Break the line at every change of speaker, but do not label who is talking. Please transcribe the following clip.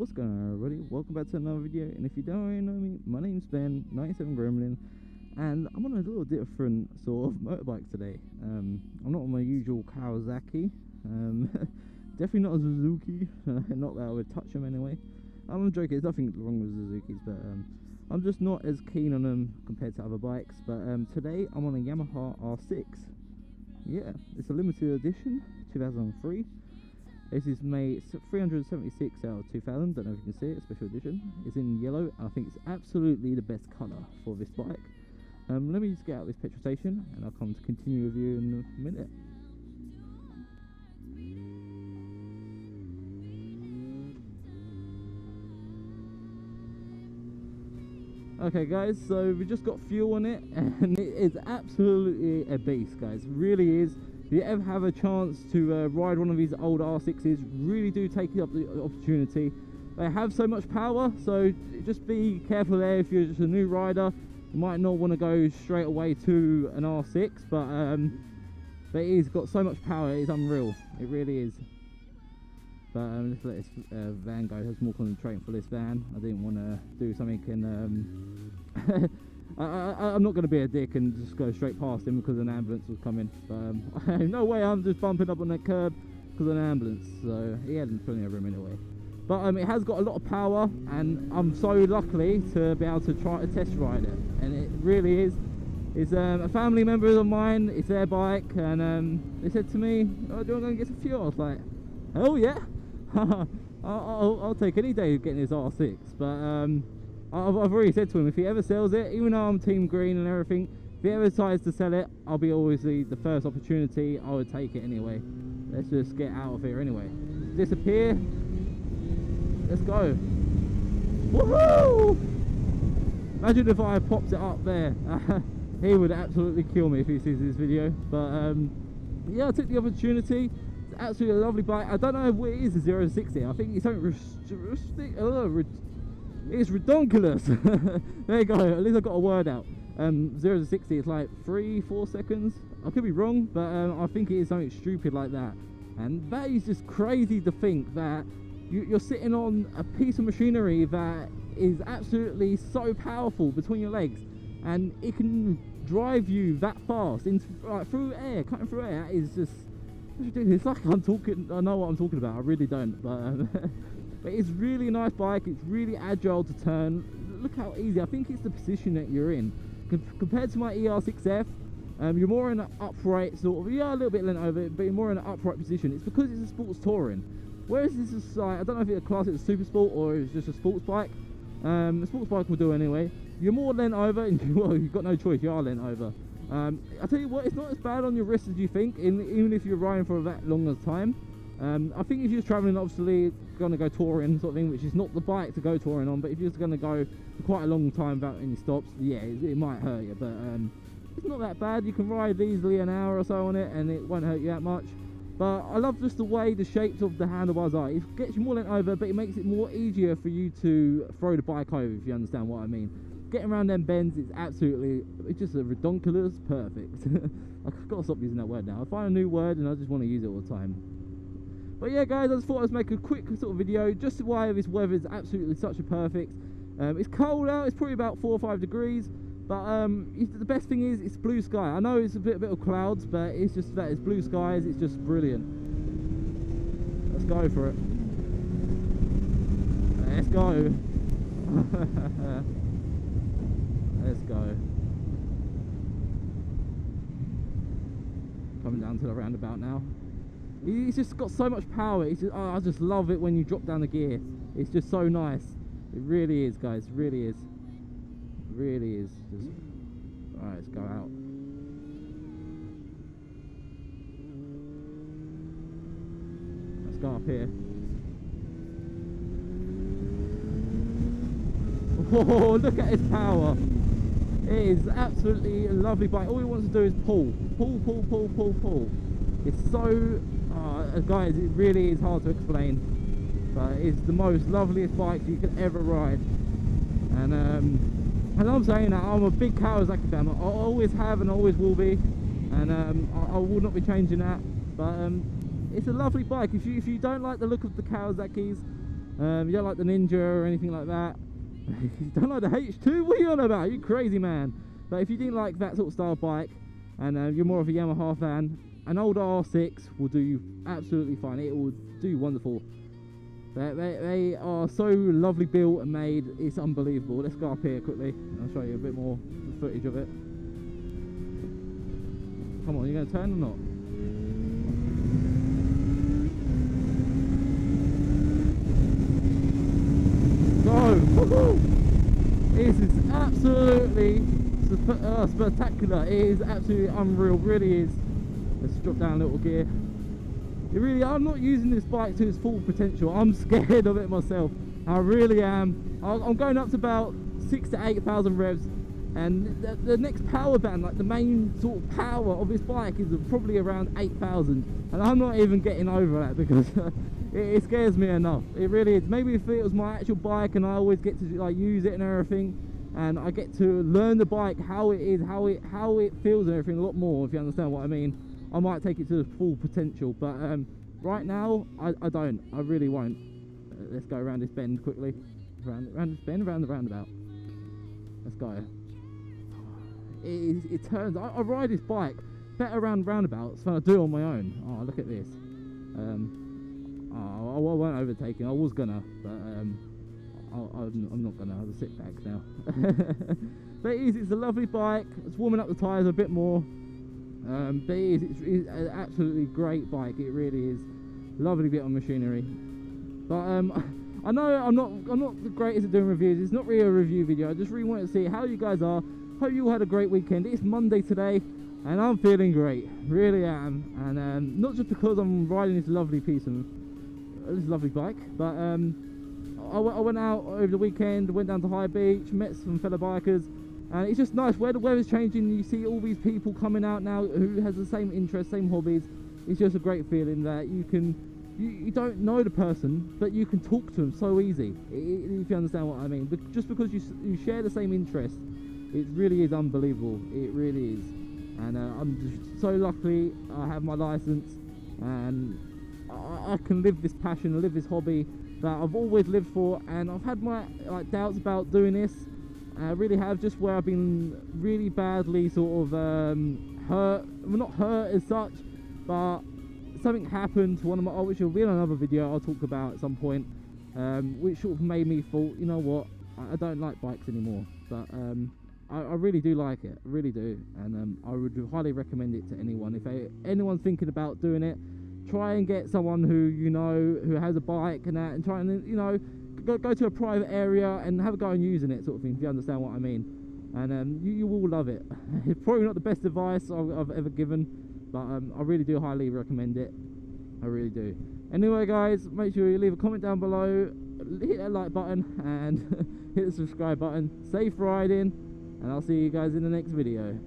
What's going on, everybody? Welcome back to another video. And if you don't already know me, my name's Ben, 97 Gremlin, and I'm on a little different sort of motorbike today. I'm not on my usual Kawasaki, definitely not a Suzuki. Not that I would touch them anyway. I'm joking, there's nothing wrong with Suzukis, but I'm just not as keen on them compared to other bikes. But today I'm on a Yamaha R6. Yeah, it's a limited edition, 2003. This is made 376 out of 2000, don't know if you can see it, special edition. It's in yellow, and I think it's absolutely the best colour for this bike. Let me just get out of this petrol station, and I'll come to continue with you in a minute. Okay guys, so we just got fuel on it, and it is absolutely a beast, guys, it really is. If you ever have a chance to ride one of these old R6s, really do take up the opportunity. They have so much power, so just be careful there. If you're just a new rider, you might not want to go straight away to an R6, but it has got so much power, it is unreal, it really is. But let's let this van go. I was more concentrating for this van. I didn't want to do something and I'm not going to be a dick and just go straight past him because an ambulance was coming. But no way I'm just bumping up on that curb because of an ambulance. So he had plenty of room anyway. But it has got a lot of power, and I'm so lucky to be able to try to test ride it. And it really is. It's a family member of mine. It's their bike, and they said to me, "Oh, do you want to go and get some fuel?" I was like, "Hell yeah!" I'll take any day of getting this R6. But I've already said to him, if he ever sells it, even though I'm team green and everything, if he ever decides to sell it, I'll be always the first opportunity. I would take it anyway. Let's just get out of here anyway. Disappear. Let's go. Woohoo! Imagine if I popped it up there. He would absolutely kill me if he sees this video. But yeah, I took the opportunity. It's absolutely a lovely bike. I don't know what it is, a 0 to 60. I think it's something it's ridiculous. There you go, at least I got a word out. 0 to 60 is like 3-4 seconds. I could be wrong, but I think it is something stupid like that. And that is just crazy to think that you're sitting on a piece of machinery that is absolutely so powerful between your legs, and it can drive you that fast into through air, cutting through air. That is just ridiculous. It's like I know what I'm talking about. I really don't, but it's really a nice bike. It's really agile to turn. Look how easy. I think it's the position that you're in compared to my ER6F. You're more in an upright sort of, yeah, a little bit leant over, but you're more in an upright position. It's because it's a sports touring. Whereas this is like, I don't know if it's a class, it's a super sport or it's just a sports bike. A sports bike will do anyway. You're more leant over, and well, you've got no choice. You are leant over. I tell you what, it's not as bad on your wrist as you think, even if you're riding for that long a time. I think if you're traveling, obviously going to go touring sort of thing, which is not the bike to go touring on, but if you're just going to go for quite a long time without any stops, yeah, it might hurt you, but it's not that bad. You can ride easily an hour or so on it and it won't hurt you that much. But I love just the way the shapes of the handlebars are. It gets you more leant over, but it makes it more easier for you to throw the bike over, if you understand what I mean. Getting around them bends is absolutely, it's just a redonkulous perfect. I've got to stop using that word now. I find a new word and I just want to use it all the time. But yeah guys, I just thought I'd make a quick sort of video just why this weather is absolutely such a perfect. It's cold out, it's probably about 4 or 5 degrees, but the best thing is it's blue sky. I know it's a bit of clouds, but it's just that it's blue skies, it's just brilliant. Let's go for it. Let's go. Let's go. Coming down to the roundabout now. He's just got so much power. It's just, oh, I just love it when you drop down the gear. It's just so nice. It really is, guys. It really is. It really is. Just alright, let's go out. Let's go up here. Oh, look at his power. It is absolutely a lovely bike. All he wants to do is pull. Pull. It's so guys, it really is hard to explain, but it's the most loveliest bike you could ever ride. And I'm saying that I'm a big Kawasaki fan. I always have and always will be, and I will not be changing that. But it's a lovely bike. If you don't like the look of the Kawasaki's, You don't like the Ninja or anything like that. You don't like the H2? What are you on about? You crazy man. But if you didn't like that sort of style bike, and you're more of a Yamaha fan, an old R6 will do you absolutely fine. It will do you wonderful. They are so lovely built and made, it's unbelievable. Let's go up here quickly. I'll show you a bit more footage of it. Come on, you going to turn or not? Go! Woohoo! This is absolutely spectacular. It is absolutely unreal, really is. Let's drop down a little gear. I'm not using this bike to its full potential. I'm scared of it myself. I really am. I'm going up to about 6,000 to 8,000 revs, and the next power band, like the main sort of power of this bike, is probably around 8,000, and I'm not even getting over that because it scares me enough. It really is. Maybe if it was my actual bike and I always get to like use it and everything, and I get to learn the bike, how it is, how it feels and everything a lot more, if you understand what I mean, I might take it to the full potential. But right now I don't. I really won't. Let's go around this bend quickly. Around this bend, around the roundabout. Let's go. It turns. I ride this bike better around roundabouts than I do on my own. Oh, look at this. I won't overtake him. I was gonna, but I'm not gonna. I'll sit back now. But it's a lovely bike. It's warming up the tyres a bit more. But it's an absolutely great bike. It really is. Lovely bit of machinery. But I know I'm not the greatest at doing reviews. It's not really a review video. I just really want to see how you guys are. Hope you all had a great weekend. It's Monday today, and I'm feeling great. Really am. And not just because I'm riding this lovely bike, but I went out over the weekend, went down to High Beach, met some fellow bikers, and it's just nice where the weather's changing. You see all these people coming out now who has the same interests, same hobbies. It's just a great feeling that you don't know the person, but you can talk to them so easy, if you understand what I mean. But just because you share the same interests, it really is unbelievable. It really is. And I'm just so lucky I have my license, and I can live this passion, live this hobby that I've always lived for. And I've had my doubts about doing this. I really have, just where I've been really badly sort of hurt. Well, not hurt as such, but something happened to one of my, which will be in another video I'll talk about at some point, which sort of made me thought, you know what, I don't like bikes anymore. But I really do like it, I really do. And I would highly recommend it to anyone. If anyone's thinking about doing it, try and get someone who you know who has a bike and that, and try and, you know, go to a private area and have a go on using it, sort of thing, if you understand what I mean. And you will love it. It's probably not the best advice I've ever given, but I really do highly recommend it. I really do. Anyway guys, make sure you leave a comment down below, hit that like button, and hit the subscribe button. Safe riding, and I'll see you guys in the next video.